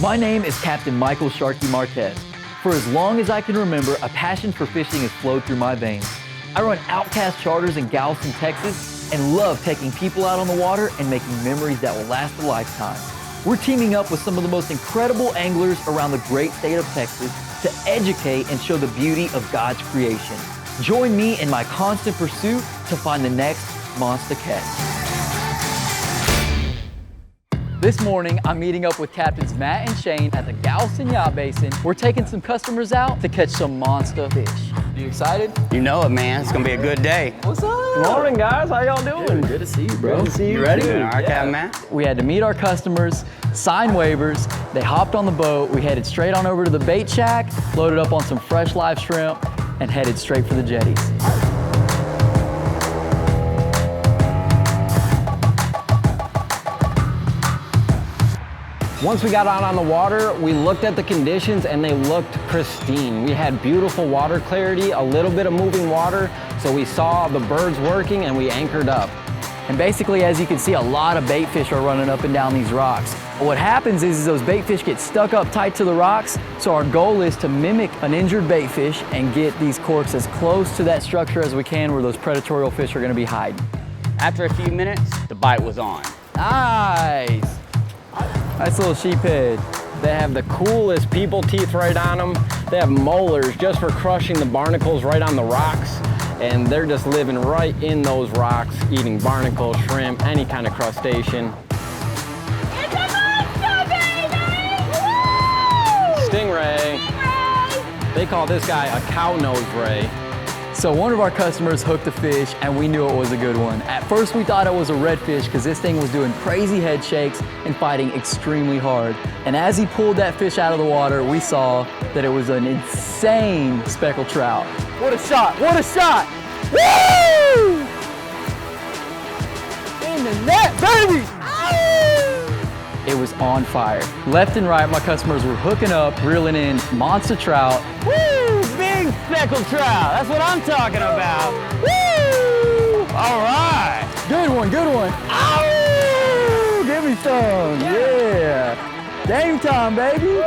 My name is Captain Michael Sharky Marquez. For as long as I can remember, a passion for fishing has flowed through my veins. I run Outcast Charters in Galveston, Texas, and love taking people out on the water and making memories that will last a lifetime. We're teaming up with some of the most incredible anglers around the great state of Texas to educate and show the beauty of God's creation. Join me in my constant pursuit to find the next monster catch. This morning, I'm meeting up with Captains Matt and Shane at the Galveston Yacht Basin. We're taking some customers out to catch some monster fish. You excited? You know it, man. It's gonna be a good day. What's up? Good morning, guys. How y'all doing? Good to see you, bro. Good to see you. You ready? Too. All right, Captain Matt. We had to meet our customers, sign waivers. They hopped on the boat. We headed straight on over to the bait shack, loaded up on some fresh live shrimp, and headed straight for the jetties. Once we got out on the water, we looked at the conditions and they looked pristine. We had beautiful water clarity, a little bit of moving water, so we saw the birds working and we anchored up. And basically, as you can see, a lot of bait fish are running up and down these rocks. But what happens is those bait fish get stuck up tight to the rocks, so our goal is to mimic an injured bait fish and get these corks as close to that structure as we can where those predatory fish are gonna be hiding. After a few minutes, the bite was on. Nice! Nice little sheephead. They have the coolest people teeth right on them. They have molars just for crushing the barnacles right on the rocks. And they're just living right in those rocks, eating barnacles, shrimp, any kind of crustacean. It's a monster, baby! Woo! Stingray. They call this guy a cow nose ray. So one of our customers hooked a fish and we knew it was a good one. At first we thought it was a redfish because this thing was doing crazy head shakes and fighting extremely hard. And as he pulled that fish out of the water, we saw that it was an insane speckled trout. What a shot, what a shot! Woo! In the net, baby! Ow! It was on fire. Left and right, my customers were hooking up, reeling in monster trout. Woo! Big speckled trout. That's what I'm talking about. Woo! All right. Good one, good one. Ow! Give me some, yeah. Game time, baby.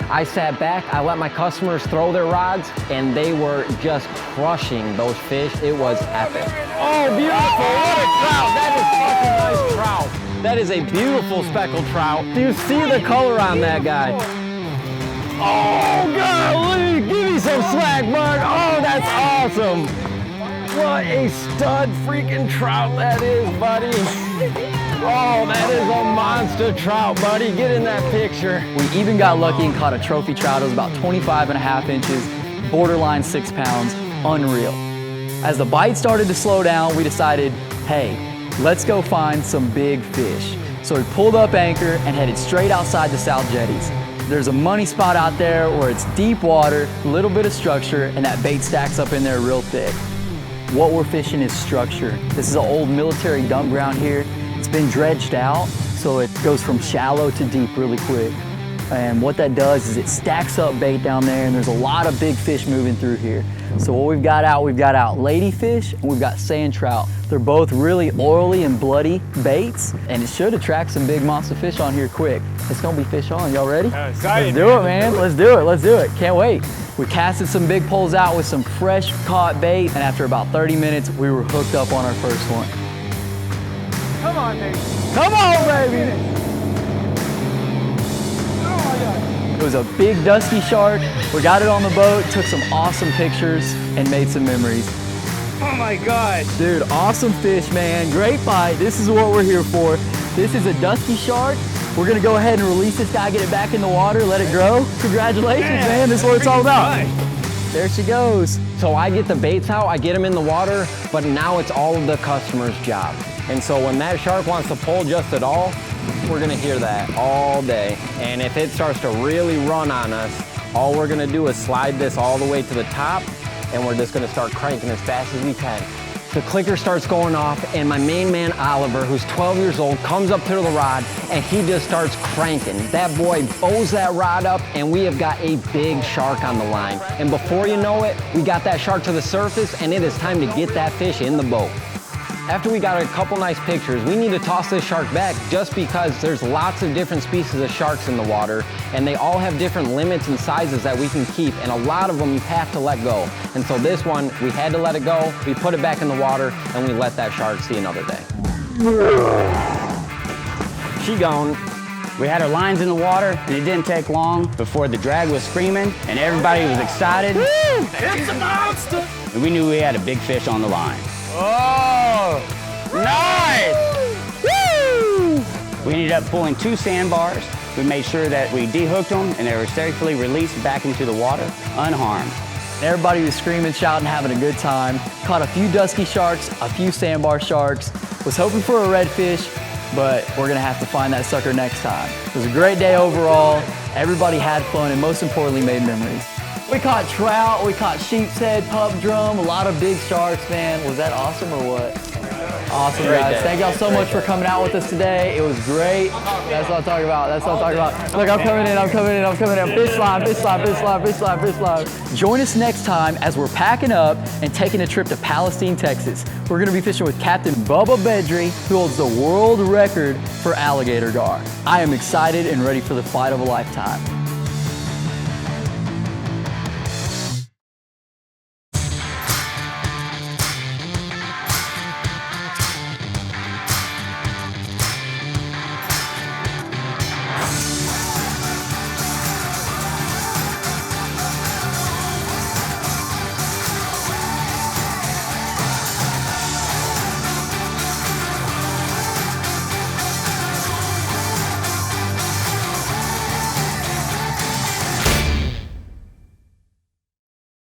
I sat back, I let my customers throw their rods, and they were just crushing those fish. It was epic. Oh, beautiful, what a trout. That is fucking nice trout. That is a beautiful speckled trout. Do you see the color on that guy? Oh, golly, give me some slack, bud. Oh, that's awesome. What a stud freaking trout that is, buddy. Oh, that is a monster trout, buddy. Get in that picture. We even got lucky and caught a trophy trout. It was about 25.5 inches, borderline 6 pounds, unreal. As the bite started to slow down, we decided, hey, let's go find some big fish. So we pulled up anchor and headed straight outside the South Jetties. There's a money spot out there where it's deep water, a little bit of structure, and that bait stacks up in there real thick. What we're fishing is structure. This is an old military dump ground here. It's been dredged out, so it goes from shallow to deep really quick. And what that does is it stacks up bait down there, and there's a lot of big fish moving through here. So what we've got out ladyfish and we've got sand trout. They're both really oily and bloody baits, and it should attract some big monster fish on here quick. It's gonna be fish on. Y'all ready? Let's do it, man. Let's do it. Let's do it. Can't wait. We casted some big poles out with some fresh caught bait, and after about 30 minutes, we were hooked up on our first one. Come on, baby. Come on, baby. It was a big dusky shark. We got it on the boat, took some awesome pictures, and made some memories. Oh my God. Dude, awesome fish, man. Great fight. This is what we're here for. This is a dusky shark. We're gonna go ahead and release this guy, get it back in the water, let it grow. Congratulations, man. This is what it's all about. There she goes. So I get the baits out, I get them in the water, but now it's all of the customer's job. And so when that shark wants to pull just at all, we're gonna hear that all day. And if it starts to really run on us, all we're gonna do is slide this all the way to the top, and we're just gonna start cranking as fast as we can. The clicker starts going off, and my main man, Oliver, who's 12 years old, comes up to the rod, and he just starts cranking. That boy bows that rod up, and we have got a big shark on the line. And before you know it, we got that shark to the surface, and it is time to get that fish in the boat. After we got a couple nice pictures, we need to toss this shark back just because there's lots of different species of sharks in the water and they all have different limits and sizes that we can keep, and a lot of them you have to let go. And so this one, we had to let it go, we put it back in the water, and we let that shark see another day. She gone. We had our lines in the water, and it didn't take long before the drag was screaming, and everybody was excited. It's a monster! And we knew we had a big fish on the line. Oh! Nice! Woo! We ended up pulling 2 sandbars. We made sure that we dehooked them, and they were safely released back into the water, unharmed. Everybody was screaming, shouting, having a good time. Caught a few dusky sharks, a few sandbar sharks. Was hoping for a redfish, but we're gonna have to find that sucker next time. It was a great day overall. Everybody had fun, and most importantly, made memories. We caught trout, we caught sheep's head, pup drum, a lot of big sharks, man. Was that awesome or what? Awesome, guys. Thank y'all so much for coming out with us today. It was great. That's what I'm talking about. That's what I'm talking about. Look, I'm coming in, I'm coming in, I'm coming in. Fish line, fish line, fish line, fish line, fish line. Join us next time as we're packing up and taking a trip to Palestine, Texas. We're gonna be fishing with Captain Bubba Bedry, who holds the world record for alligator gar. I am excited and ready for the fight of a lifetime.